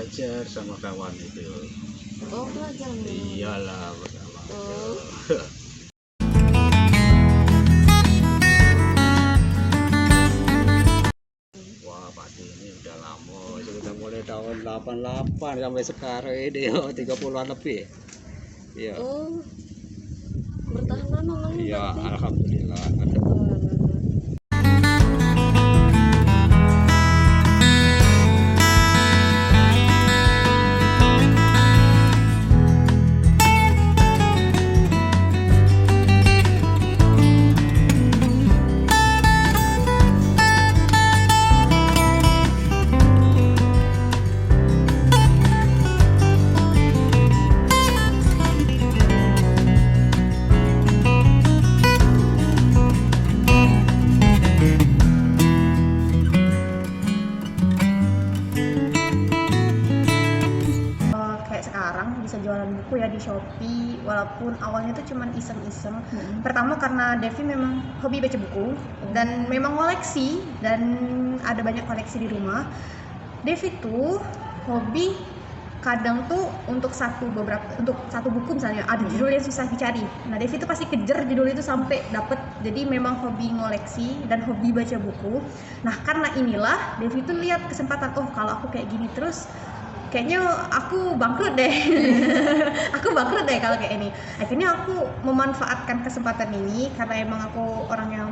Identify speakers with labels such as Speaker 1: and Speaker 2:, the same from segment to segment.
Speaker 1: belajar sama kawan itu.
Speaker 2: Oh, belajar nih.
Speaker 1: Iyalah bersama.
Speaker 2: Oh.
Speaker 1: Wah, pasti ini udah lama. Sudah mulai tahun 88 sampai sekarang ini 30-an lebih. Iya.
Speaker 2: Oh, bertahan lama Mang.
Speaker 1: Iya,
Speaker 2: berarti.
Speaker 1: alhamdulillah.
Speaker 3: Kayak sekarang bisa jualan buku ya di Shopee, walaupun awalnya tuh cuman iseng-iseng. Pertama karena Devi memang hobi baca buku dan memang koleksi, dan ada banyak koleksi di rumah. Devi tuh hobi kadang tuh untuk satu buku misalnya ada judul yang susah dicari. Nah, Devi tuh pasti kejar judul itu sampai dapet. Jadi memang hobi ngoleksi dan hobi baca buku. Nah, karena inilah Devi tuh lihat kesempatan, oh kalau aku kayak gini terus kayaknya aku bangkrut deh. Aku bangkrut deh kalau kayak ini. Akhirnya aku memanfaatkan kesempatan ini karena emang aku orang yang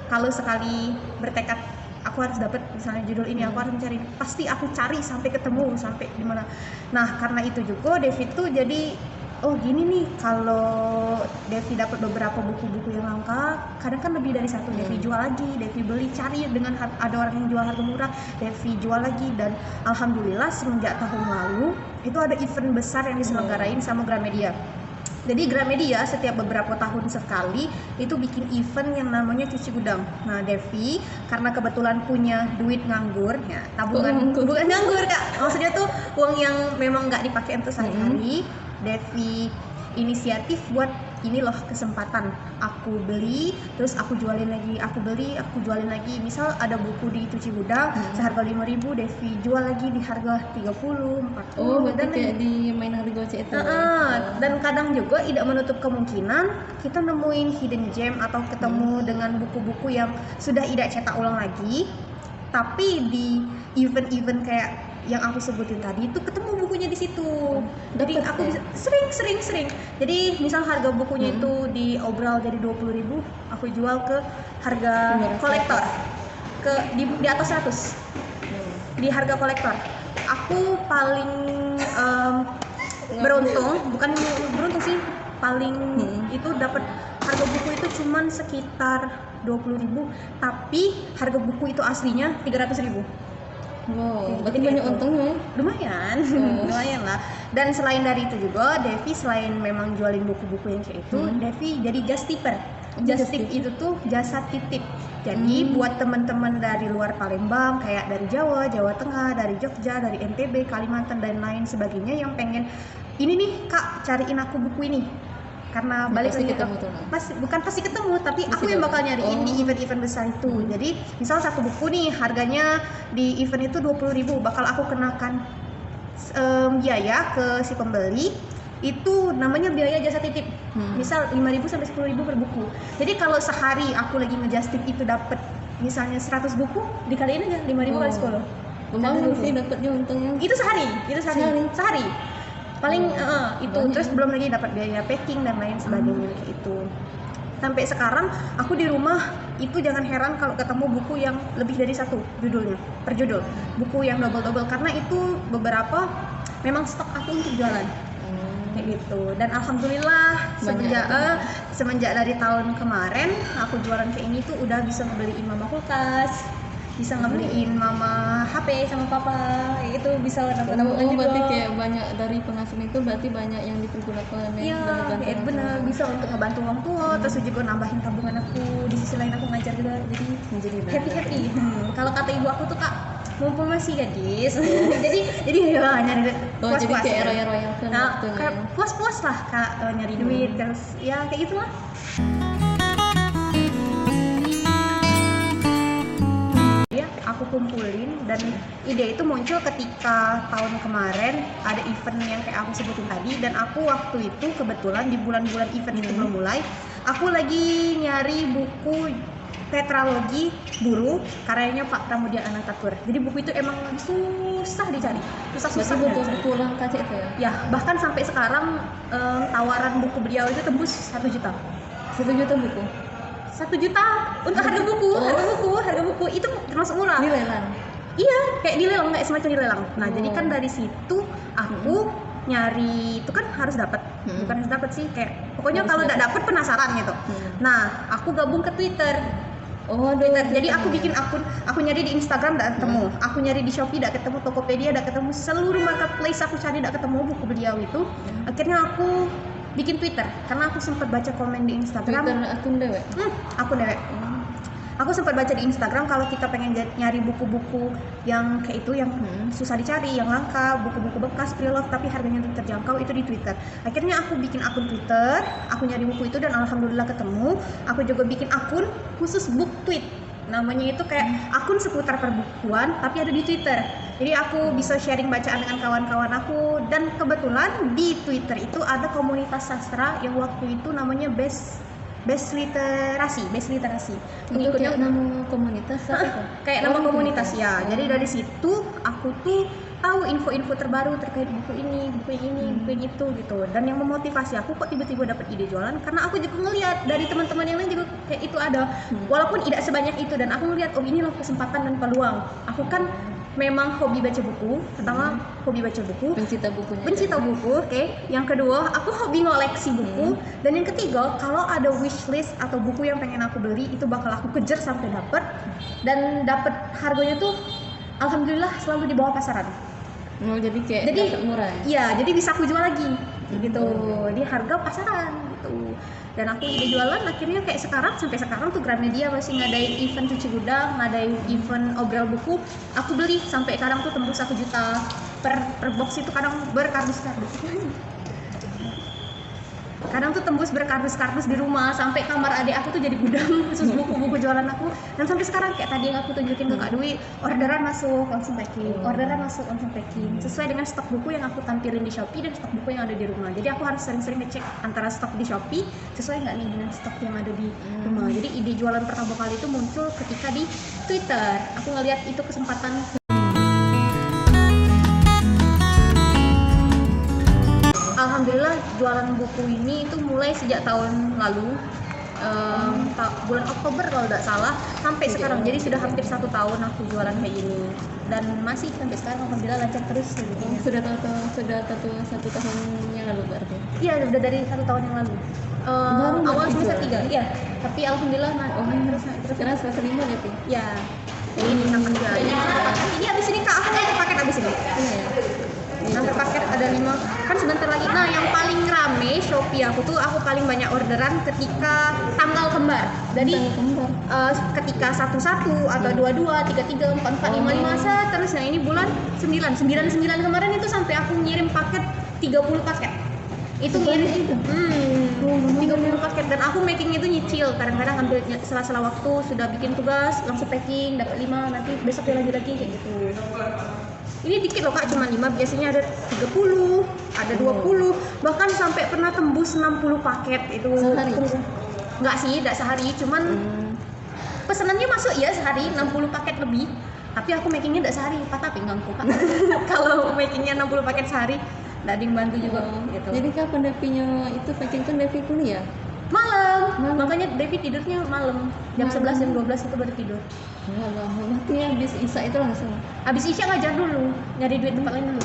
Speaker 3: kalau sekali bertekad aku harus dapat misalnya judul ini, aku harus mencari, pasti aku cari sampai ketemu, sampai di mana. Nah, karena itu juga Devi tuh jadi oh gini nih, kalau Devi dapat beberapa buku-buku yang langka, kadang kan lebih dari satu, Devi jual lagi, Devi beli, cari dengan ada orang yang jual harga murah, Devi jual lagi. Dan alhamdulillah semenjak tahun lalu itu ada event besar yang diselenggarain sama Gramedia. Jadi Gramedia setiap beberapa tahun sekali itu bikin event yang namanya cuci gudang. Nah, Devi karena kebetulan punya duit nganggur, ya tabungan, bukan nganggur Kak, maksudnya tuh uang yang memang nggak dipakai untuk sehari-hari. Devi inisiatif buat ini loh kesempatan, aku beli terus aku jualin lagi, aku beli aku jualin lagi. Misal ada buku di cuci gudang seharga 5.000, Devi jual lagi di harga 30, 40.
Speaker 2: Oh, berarti
Speaker 3: dan
Speaker 2: kayak di main harga gocek itu.
Speaker 3: dan kadang juga tidak menutup kemungkinan kita nemuin hidden gem atau ketemu dengan buku-buku yang sudah tidak cetak ulang lagi, tapi di event-event kayak yang aku sebutin tadi itu ketemu bukunya di situ. Jadi
Speaker 2: Dapet
Speaker 3: aku
Speaker 2: ya?
Speaker 3: bisa sering. Jadi misal harga bukunya itu diobrol jadi 20.000, aku jual ke harga kolektor di atas 100. Di harga kolektor. Aku paling beruntung, bukan beruntung sih, paling itu dapat harga buku itu cuman sekitar 20.000, tapi harga buku itu aslinya 300.000.
Speaker 2: Wow, berarti banyak untungnya.
Speaker 3: Lumayan, lumayan lah. Dan selain dari itu juga, Devi selain memang jualin buku-buku yang kayak itu, Devi jadi just tipper. Just tip itu tuh jasa titip. Jadi buat teman-teman dari luar Palembang, kayak dari Jawa, Jawa Tengah, dari Jogja, dari NTB, Kalimantan dan lain sebagainya yang pengen ini nih Kak, cariin aku buku ini. Karena balik
Speaker 2: Pasti
Speaker 3: lagi
Speaker 2: ketemu tuh.
Speaker 3: bukan pasti ketemu, tapi aku yang bakal nyariin di event-event besar itu. Jadi misal satu buku nih harganya di event itu 20.000, bakal aku kenakan biaya ke si pembeli itu namanya biaya jasa titip. Misal 5.000 sampai 10.000 per buku. Jadi kalau sehari aku lagi ngejust tip itu dapat misalnya 100 buku, dikaliin aja 5.000 kali 10.
Speaker 2: Lumayan sih dapatnya untungnya.
Speaker 3: Itu sehari. Paling itu
Speaker 2: banyak.
Speaker 3: Terus belum lagi dapat biaya packing dan lain sebagainya kayak itu. Sampai sekarang aku di rumah itu jangan heran kalau ketemu buku yang lebih dari satu judulnya per judul, buku yang double karena itu beberapa memang stok aku untuk jualan kayak gitu. Dan alhamdulillah semenjak dari tahun kemarin aku jualan kayak ini tuh udah bisa ngebeliin mama kulkas, bisa ngebeliin mama HP sama papa, kayak gitu bisa nambah-nambah juga.
Speaker 2: Berarti kayak banyak dari penghasilan itu berarti banyak yang dipergunakan
Speaker 3: Iya, bener bisa untuk ngebantu orang tua, terus juga nambahin tabungan aku. Di sisi lain aku ngajar juga, jadi happy. Kalau kata ibu aku tuh Kak, mumpung masih gadis, jadi ya nyari puas-puas.
Speaker 2: Jadi kayak royal kan waktunya.
Speaker 3: Kayak puas-puas lah Kak, nyari duit, terus ya kayak gitulah. kumpulin, dan ide itu muncul ketika tahun kemarin ada event yang kayak aku sebutin tadi, dan aku waktu itu kebetulan di bulan-bulan event itu belum mulai, aku lagi nyari buku tetralogi Buru karyanya Pak Pramudia Anantatur. Jadi buku itu emang susah dicari, susah
Speaker 2: Berarti
Speaker 3: dicari.
Speaker 2: buku langka itu ya?
Speaker 3: Ya, bahkan sampai sekarang tawaran buku beliau itu tembus 1 juta.
Speaker 2: 1 juta buku?
Speaker 3: 1 juta untuk harga buku, harga buku itu termasuk murah.
Speaker 2: Dilelang?
Speaker 3: Iya, kayak dilelang, kayak semacam dilelang. Nah, jadi kan dari situ aku nyari itu kan harus dapat, bukan harus dapat sih, kayak pokoknya
Speaker 2: Harus
Speaker 3: kalau
Speaker 2: dapet.
Speaker 3: tidak dapat penasaran gitu. Nah, aku gabung ke Twitter.
Speaker 2: Oh,
Speaker 3: Twitter. Jadi aku bikin akun, aku nyari di Instagram tidak ketemu, aku nyari di Shopee tidak ketemu, Tokopedia tidak ketemu, seluruh marketplace aku cari tidak ketemu buku beliau itu. Akhirnya aku bikin Twitter karena aku sempat baca komen di Instagram.
Speaker 2: Twitter akun dewek?
Speaker 3: Aku dewek. Aku sempat baca di Instagram kalau kita pengen nyari buku-buku yang kayak itu, yang susah dicari, yang langka, buku-buku bekas pre-love tapi harganya terjangkau, itu di Twitter. Akhirnya aku bikin akun Twitter, aku nyari buku itu dan alhamdulillah ketemu. Aku juga bikin akun khusus book tweet. Namanya itu kayak akun seputar perbukuan tapi ada di Twitter. Jadi aku bisa sharing bacaan dengan kawan-kawan aku, dan kebetulan di Twitter itu ada komunitas sastra yang waktu itu namanya best literasi.
Speaker 2: Itu kayak nama komunitas apa itu?
Speaker 3: Kayak nama komunitas ya. Jadi dari situ aku tuh tahu info-info terbaru terkait buku ini, buku yang itu gitu. Dan yang memotivasi aku kok tiba-tiba dapat ide jualan, karena aku juga ngelihat dari teman-teman yang lain juga kayak itu ada. Walaupun tidak sebanyak itu, dan aku ngelihat oh ini loh kesempatan dan peluang. Aku kan memang hobi baca buku. Pertama, hobi baca buku.
Speaker 2: Pencinta bukunya.
Speaker 3: Pencinta buku, oke. Yang kedua, aku hobi ngoleksi buku. Dan yang ketiga, kalau ada wishlist atau buku yang pengen aku beli, itu bakal aku kejar sampai dapat. Dan dapat harganya tuh, alhamdulillah selalu di bawah pasaran.
Speaker 2: Oh, jadi kayak dapat murah ya?
Speaker 3: Iya, jadi bisa aku jual lagi, gitu. Di harga pasaran, gitu. Dan aku ide jualan, akhirnya kayak sampai sekarang tuh Gramedia masih ngadain event cuci gudang, ngadain event obrol buku. Aku beli sampai sekarang tuh tembus 1 juta per box, itu kadang berkardus-kardus. Kadang tuh tembus berkardus-kardus di rumah, sampai kamar adik aku tuh jadi gudang khusus buku-buku jualan aku. Dan sampai sekarang kayak tadi yang aku tunjukin ke Kak Dwi, orderan masuk langsung packing, sesuai dengan stok buku yang aku tampilin di Shopee dan stok buku yang ada di rumah. Jadi aku harus sering-sering ngecek antara stok di Shopee sesuai nggak nih dengan stok yang ada di rumah. Jadi ide jualan pertama kali itu muncul ketika di Twitter. Aku ngeliat itu kesempatan. Alhamdulillah jualan buku ini itu mulai sejak tahun lalu, bulan Oktober kalau tidak salah, sampai sekarang. Jadi sudah hampir 1 tahun aku jualan kayak gini, dan masih sampai sekarang alhamdulillah lancar terus.
Speaker 2: Sudah tahu 1 tahun yang lalu berarti?
Speaker 3: Iya, sudah dari 1 tahun yang lalu. Awal semester 3, iya. Tapi alhamdulillah terus.
Speaker 2: Sekarang semester 5 ya, Pi?
Speaker 3: Ya, ini sampai 3. Ini habis ini Kak, aku mau paket habis ini.
Speaker 2: Iya ya.
Speaker 3: Sampai paket ada 5, kan sebentar lagi. Nah, yang paling rame Shopee aku tuh, aku paling banyak orderan ketika tanggal kembar. Jadi ketika 11 atau 22, 33, 44, 55 terus. Nah, ini bulan 99 kemarin itu sampai aku ngirim paket 30 paket. Itu ngirim 30 paket, dan aku making itu nyicil. Kadang-kadang ambil sela-sela waktu, sudah bikin tugas langsung packing, dapat 5, nanti besok lanjut lagi kayak gitu. Ini dikit loh Kak, cuma 5, biasanya ada 30, ada 20, bahkan sampai pernah tembus 60 paket itu.
Speaker 2: Sehari?
Speaker 3: Enggak sih, enggak sehari, cuman pesanannya masuk ya sehari 60 paket lebih. Tapi aku makingnya enggak sehari, tapi ngangku Kak. Kalau makingnya 60 paket sehari, enggak ada yang bantu juga gitu.
Speaker 2: Jadi kapan Devinya itu packing kan Devi kuliah?
Speaker 3: Malam. Makanya Devi tidurnya malam. Jam 11, jam 12 itu baru tidur.
Speaker 2: Berarti habis Isya itu langsung?
Speaker 3: Habis Isya ngajar dulu, nyari duit tempat lain dulu.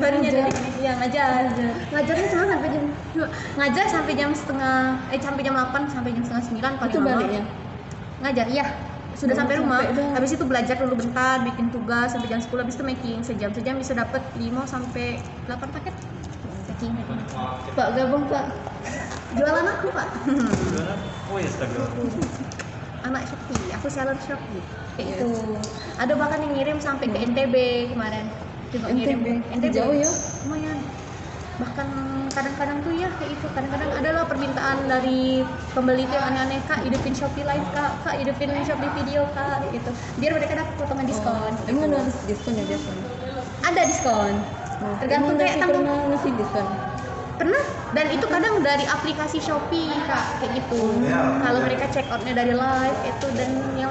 Speaker 3: Baru nyari duit. Iya, ngajar. Ngajarnya cuma sampai jam 2. Ngajar sampai jam sampai jam 8, sampai jam setengah 9 paling
Speaker 2: Itu
Speaker 3: lama.
Speaker 2: baliknya?
Speaker 3: Ngajar, iya. Sudah sampai rumah.
Speaker 2: Sampai
Speaker 3: Habis itu belajar dulu bentar, bikin tugas sampai jam 10, habis itu making sejam bisa dapat 5 sampai 8 paket. Making.
Speaker 2: Pak gabung Pak.
Speaker 3: Jualan aku, Pak.
Speaker 1: Oh ya, Instagram.
Speaker 3: Anak Shopee, aku seller Shopee. Kayak itu. Ada bahkan yang ngirim sampai ke NTB kemarin. Juga ngirim.
Speaker 2: NTB jauh ya?
Speaker 3: Lumayan. bahkan kadang-kadang tuh ya kayak itu, kadang-kadang adalah permintaan dari pembeli itu yang aneh-aneh, kak hidupin Shopee Live kak hidupin Shopee Video kak gitu, biar mereka dapat potongan diskon.
Speaker 2: Emang ada diskon ya biasanya?
Speaker 3: Ada diskon, tergantung
Speaker 2: emang
Speaker 3: kayak
Speaker 2: Devi
Speaker 3: tanggung.
Speaker 2: pernah ngasih diskon?
Speaker 3: Pernah, dan itu kadang dari aplikasi Shopee kak kayak gitu. Kalau mereka check outnya dari live itu, dan yang